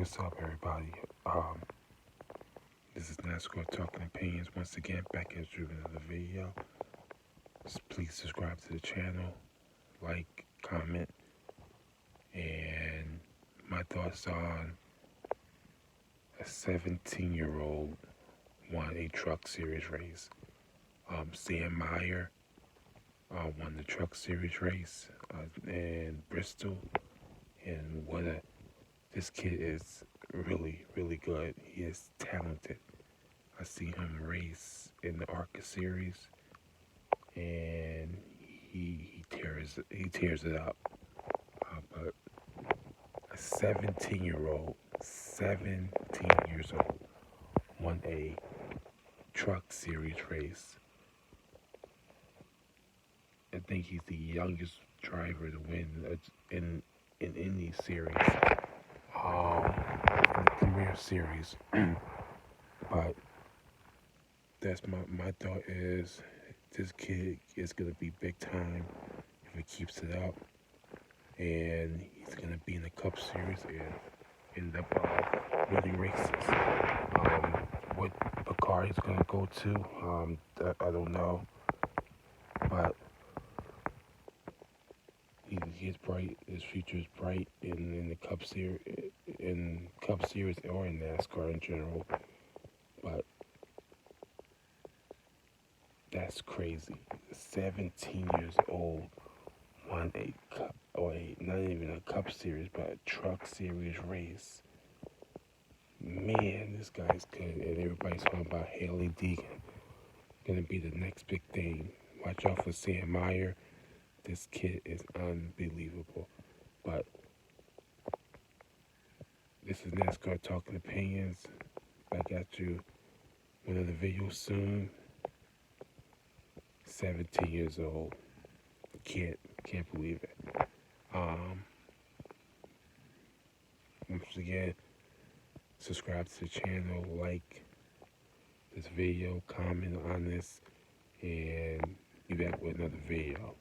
What's up, everybody? This is NASCAR Talking Opinions once again, back at you with another video. Please subscribe to the channel, like, comment, and my thoughts on a 17-year-old won a Truck Series race. Sam Mayer won the Truck Series race in Bristol, and this kid is really, really good. He is talented. I see him race in the ARCA series, and he tears it up. But a 17 years old, won a Truck Series race. I think he's the youngest driver to win in any series, in the Premier Series. But that's my thought is this kid is gonna be big time if he keeps it up, and he's gonna be in the Cup Series and end up winning races. What the car he's gonna go to, I don't know, but he's bright. His future is bright in the Cup Series, or in NASCAR in general. But that's crazy. 17 years old, won a Cup, not even a Cup Series, but a Truck Series race. Man, this guy's good, and everybody's talking about Hailie Deegan. Gonna be the next big thing. Watch out for Sam Mayer. This kid is unbelievable. But this is NASCAR Talking Opinions. Back at you with another video soon. 17 years old. Can't believe it. Once again, subscribe to the channel, like this video, comment on this, and be back with another video.